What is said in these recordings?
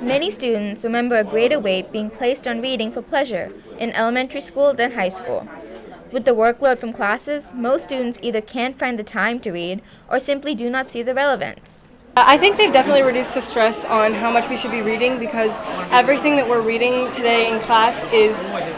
Many students remember a greater weight being placed on reading for pleasure in elementary school than high school. With the workload from classes, most students either can't find the time to read or simply do not see the relevance. I think they've definitely reduced the stress on how much we should be reading because everything that we're reading today in class is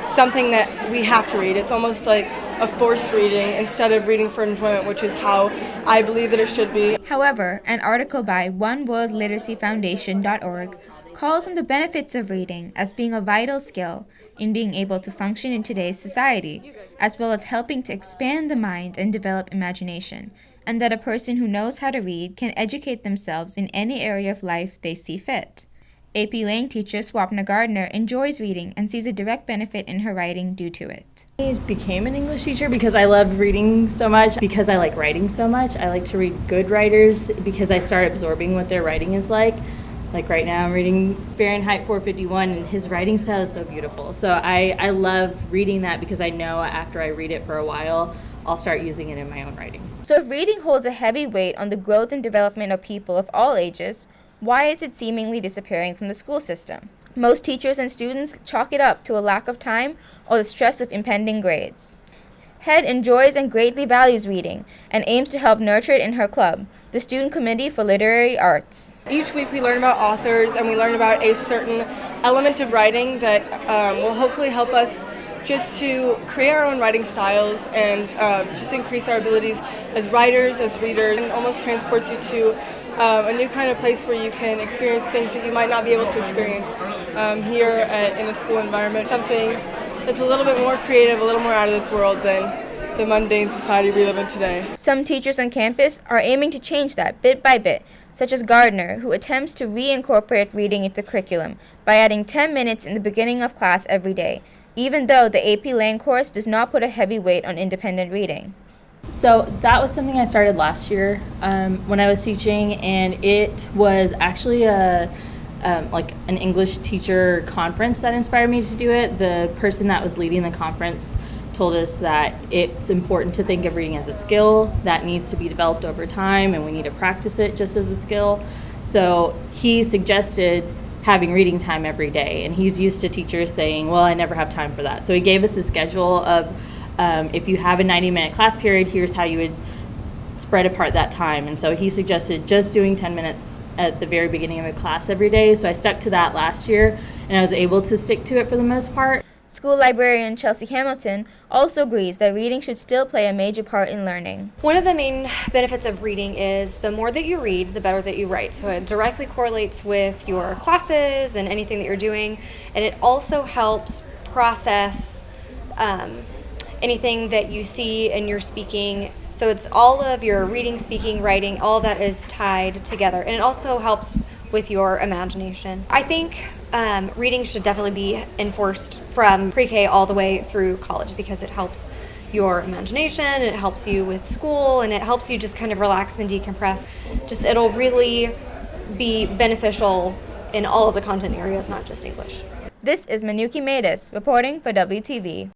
something that we have to read. It's almost like a forced reading instead of reading for enjoyment, which is how I believe that it should be. However, an article by oneworldliteracyfoundation.org calls on the benefits of reading as being a vital skill in being able to function in today's society, as well as helping to expand the mind and develop imagination, and that a person who knows how to read can educate themselves in any area of life they see fit. AP Lang teacher Swapna Gardner enjoys reading and sees a direct benefit in her writing due to it. I became an English teacher because I love reading so much, because I like writing so much. I like to read good writers because I start absorbing what their writing is like. Like right now I'm reading Fahrenheit 451 and his writing style is so beautiful. So I love reading that because I know after I read it for a while, I'll start using it in my own writing. So if reading holds a heavy weight on the growth and development of people of all ages, why is it seemingly disappearing from the school system? Most teachers and students chalk it up to a lack of time or the stress of impending grades. Head enjoys and greatly values reading and aims to help nurture it in her club, the Student Committee for Literary Arts. Each week we learn about authors and we learn about a certain element of writing that will hopefully help us just to create our own writing styles and just increase our abilities as writers, as readers, and almost transports you to a new kind of place where you can experience things that you might not be able to experience here in a school environment. Something that's a little bit more creative, a little more out of this world than the mundane society we live in today. Some teachers on campus are aiming to change that bit by bit, such as Gardner, who attempts to reincorporate reading into the curriculum by adding 10 minutes in the beginning of class every day, even though the AP Lang course does not put a heavy weight on independent reading. So that was something I started last year when I was teaching, and it was actually like an English teacher conference that inspired me to do it. The person that was leading the conference told us that it's important to think of reading as a skill that needs to be developed over time, and we need to practice it just as a skill. So he suggested having reading time every day, and he's used to teachers saying, well, I never have time for that. So he gave us a schedule of if you have a 90-minute class period, here's how you would spread apart that time. And so he suggested just doing 10 minutes at the very beginning of a class every day. So I stuck to that last year, and I was able to stick to it for the most part. School librarian Chelsea Hamilton also agrees that reading should still play a major part in learning. One of the main benefits of reading is the more that you read, the better that you write. So it directly correlates with your classes and anything that you're doing, and it also helps process anything that you see in your speaking. So it's all of your reading, speaking, writing, all that is tied together, and it also helps with your imagination. I think reading should definitely be enforced from pre-K all the way through college because it helps your imagination, it helps you with school, and it helps you just kind of relax and decompress. It'll really be beneficial in all of the content areas, not just English. This is Minuki Medis reporting for WTV.